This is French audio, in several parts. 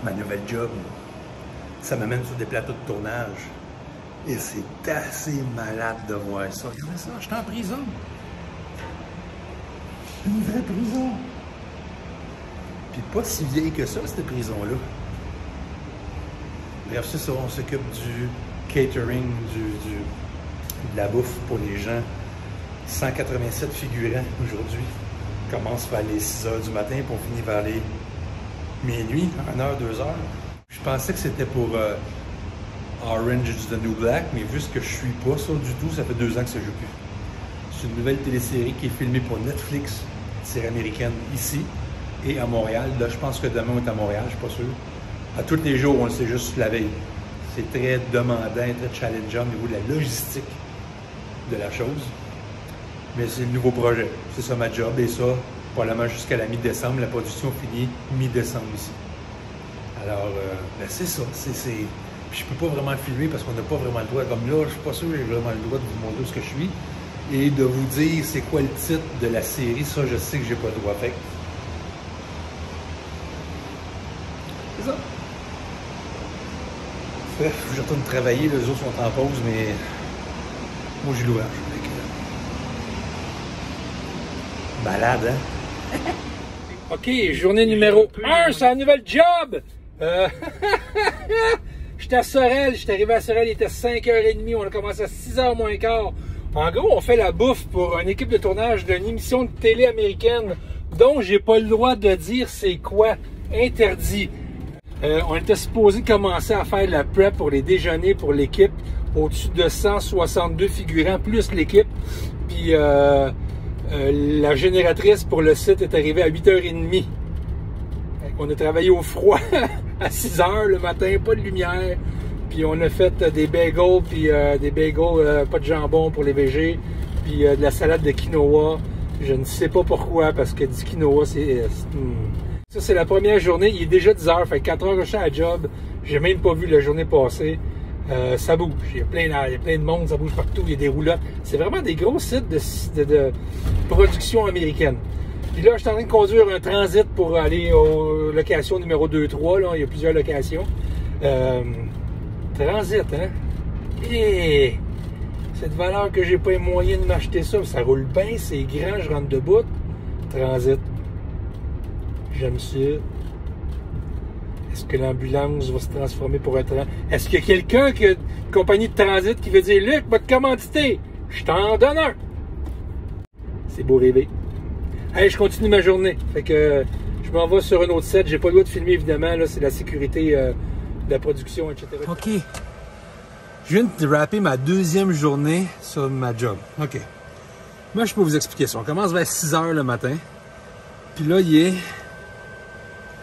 ma nouvelle job. Ça m'amène sur des plateaux de tournage. Et c'est assez malade de voir ça. Regardez ça, je suis en prison. Une vraie prison. Puis pas si vieille que ça, cette prison-là. Bref, c'est ça, on s'occupe du catering, de la bouffe pour les gens. 187 figurants aujourd'hui. On commence vers les 6 h du matin, puis on finit vers les minuit, 1 h, 2 h. Je pensais que c'était pour Orange is the New Black, mais vu ce que je suis pas ça du tout, ça fait 2 ans que ça joue plus. C'est une nouvelle télésérie qui est filmée pour Netflix, série américaine, ici et à Montréal. Là, je pense que demain on est à Montréal, je suis pas sûr. À tous les jours, on le sait juste la veille. C'est très demandant, très challengeant au niveau de la logistique de la chose. Mais c'est le nouveau projet. C'est ça ma job. Et ça, probablement jusqu'à la mi-décembre. La production finit mi-décembre ici. Alors, ben c'est ça. Puis je peux pas vraiment filmer parce qu'on n'a pas vraiment le droit. Comme là, je suis pas sûr que j'ai vraiment le droit de vous montrer ce que je suis. Et de vous dire c'est quoi le titre de la série. Ça, je sais que j'ai pas le droit. Fait. C'est ça. Bref, je retourne travailler, les autres sont en pause, mais moi j'ai l'ouvrage. Malade, hein? OK, journée numéro 1, c'est un nouvel job! J'étais à Sorel, j'étais arrivé à Sorel, il était 5h30, on a commencé à 6h moins quart. En gros, on fait la bouffe pour une équipe de tournage d'une émission de télé américaine dont j'ai pas le droit de dire c'est quoi, interdit. On était supposé commencer à faire la prep pour les déjeuners pour l'équipe, au-dessus de 162 figurants, plus l'équipe. Puis la génératrice pour le site est arrivée à 8h30. On a travaillé au froid à 6h le matin, pas de lumière. Puis on a fait des bagels, puis des bagels pas de jambon pour les végés, puis de la salade de quinoa. Je ne sais pas pourquoi, parce que du quinoa, Ça, c'est la première journée. Il est déjà 10 h, fait 4 h que je suis à la job. J'ai même pas vu la journée passée. Ça bouge. Il y a plein de monde, ça bouge partout. Il y a des roulottes. C'est vraiment des gros sites de production américaine. Puis là, je suis en train de conduire un transit pour aller aux locations numéro 2-3. Là. Il y a plusieurs locations. Transit, hein? Et cette valeur que j'ai pas les moyens de m'acheter ça. Ça roule bien, c'est grand, je rentre debout. Transit. J'aime ça. Est-ce que l'ambulance va se transformer pour un transit? Est-ce qu'il y a quelqu'un qui a une compagnie de transit qui veut dire « Luc, va te commanditer? Je t'en donne un! » C'est beau rêver. Hey, je continue ma journée. Fait que je m'en vais sur un autre set. J'ai pas le droit de filmer, évidemment. Là, c'est la sécurité de la production, etc. OK. Je viens de rapper ma 2e journée sur ma job. OK. Moi, je peux vous expliquer ça. On commence vers 6 h le matin. Puis là, il est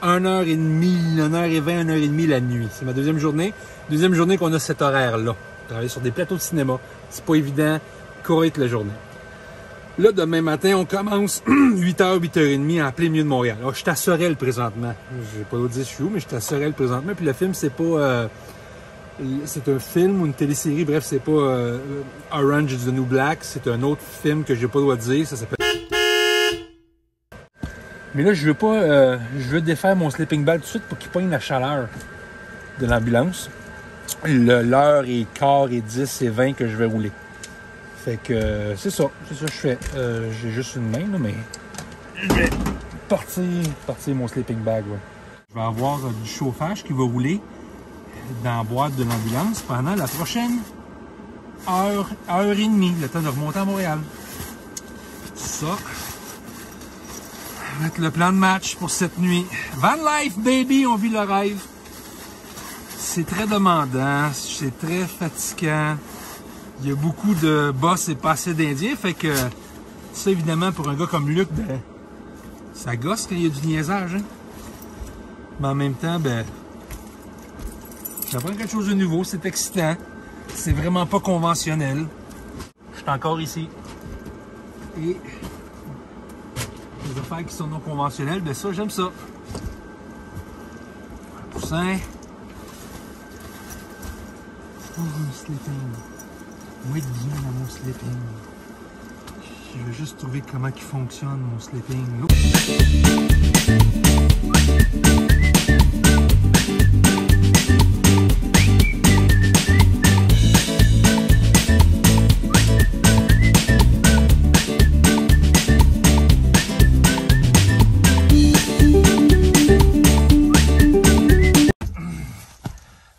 1h30, 1h20, 1h30 la nuit. C'est ma 2e journée. 2e journée qu'on a cet horaire-là. Travailler sur des plateaux de cinéma. C'est pas évident. Courir toute la journée. Là, demain matin, on commence 8 h, 8h30 en plein milieu de Montréal. Alors, je suis à Sorel présentement. Je vais pas vous dire je suis où, mais je suis à Sorel présentement. Puis le film, c'est pas... c'est un film ou une télésérie. Bref, c'est pas Orange is the New Black. C'est un autre film que j'ai pas le droit de dire. Ça s'appelle... Mais là, je veux défaire mon sleeping bag tout de suite pour qu'il pogne la chaleur de l'ambulance. L'heure est quart et 10 et 20 que je vais rouler. Fait que c'est ça que je fais. J'ai juste une main, là, mais je vais partir mon sleeping bag. Ouais. Je vais avoir du chauffage qui va rouler dans la boîte de l'ambulance pendant la prochaine heure et demie, le temps de remonter à Montréal. Ça va être le plan de match pour cette nuit. Van life, baby, on vit le rêve. C'est très demandant, c'est très fatigant. Il y a beaucoup de boss et pas assez d'Indiens, fait que ça, évidemment, pour un gars comme Luc, ben, ça gosse quand il y a du niaisage, hein? Mais en même temps, ben, j'apprends quelque chose de nouveau, c'est excitant. C'est vraiment pas conventionnel. Je suis encore ici. Et les affaires qui sont non conventionnelles, ben ça, j'aime ça. Un poussin. Oh, un sleeping. Moi, bien dans mon sleeping. Je veux juste trouver comment il fonctionne, mon sleeping.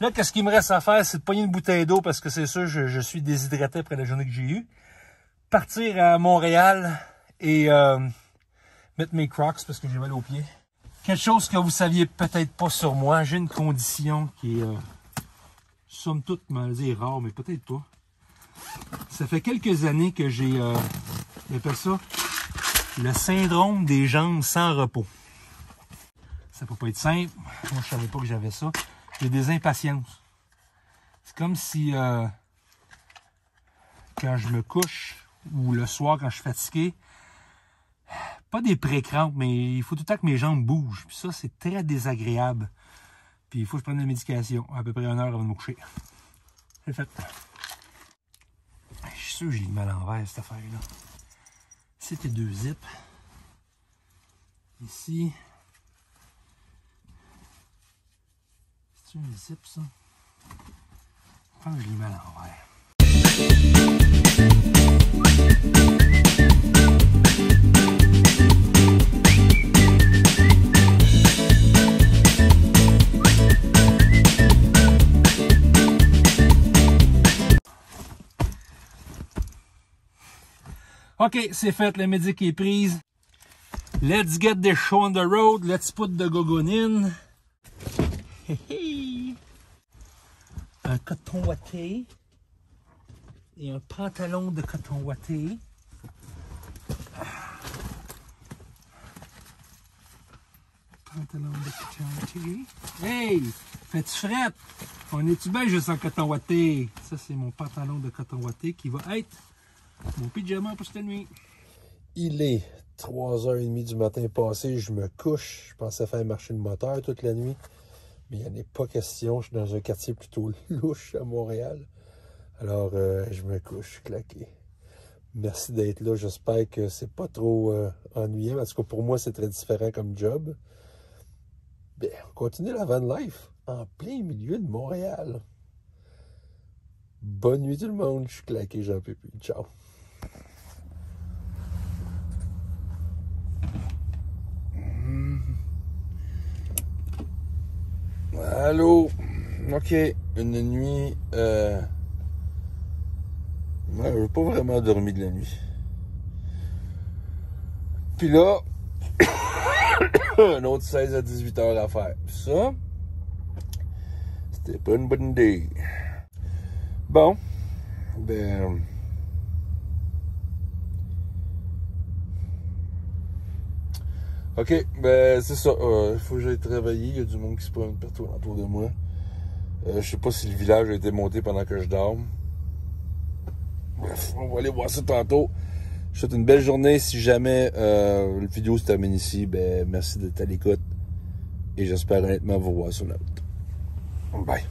Là, qu'est-ce qu'il me reste à faire, c'est de pogner une bouteille d'eau parce que c'est sûr, je suis déshydraté après la journée que j'ai eue. Partir à Montréal et mettre mes Crocs parce que j'ai mal aux pieds. Quelque chose que vous saviez peut-être pas sur moi, j'ai une condition qui est, somme toute, me dire rare, mais peut-être pas. Ça fait quelques années que j'ai, on appelle ça, le syndrome des jambes sans repos. Ça peut pas être simple. Moi, je savais pas que j'avais ça. J'ai des impatiences. C'est comme si, quand je me couche, ou le soir quand je suis fatigué, pas des pré-crampes, mais il faut tout le temps que mes jambes bougent. Puis ça, c'est très désagréable. Puis il faut que je prenne la médication à peu près 1 heure avant de me coucher. C'est fait. Je suis sûr que j'ai mis à l'envers, cette affaire-là. C'était 2 zips. Ici. C'est un zip, ça? Je pense que je l'ai mis à l'envers. OK, c'est fait, la médic est prise. Let's get the show on the road. Let's put the gogon in. Un coton ouaté. Et un pantalon de coton ouaté. Pantalon de coton ouaté. Hey! Fais-tu frette? On est-tu bien juste en coton ouaté? Ça, c'est mon pantalon de coton ouaté qui va être mon pyjama pour cette nuit. Il est 3h30 du matin passé. Je me couche. Je pensais faire marcher le moteur toute la nuit. Mais il n'y en a pas question. Je suis dans un quartier plutôt louche à Montréal. Alors, je me couche claqué. Merci d'être là. J'espère que c'est pas trop ennuyant. En tout cas, pour moi, c'est très différent comme job. Bien, on continue la van life en plein milieu de Montréal. Bonne nuit tout le monde. Je suis claqué, j'en peux plus. Ciao. Allô? OK. Une nuit... Ouais, je n'ai pas vraiment dormi de la nuit. Puis là, un autre 16 à 18 heures à faire. Puis ça, c'était pas une bonne idée. Bon, ben... OK, ben c'est ça. Il faut que j'aille travailler. Il y a du monde qui se promène partout autour de moi. Je sais pas si le village a été monté pendant que je dorme. Bref, on va aller voir ça tantôt. Je vous souhaite une belle journée. Si jamais la vidéo se termine ici, ben merci d'être à l'écoute. Et j'espère honnêtement vous voir sur la route. Bye.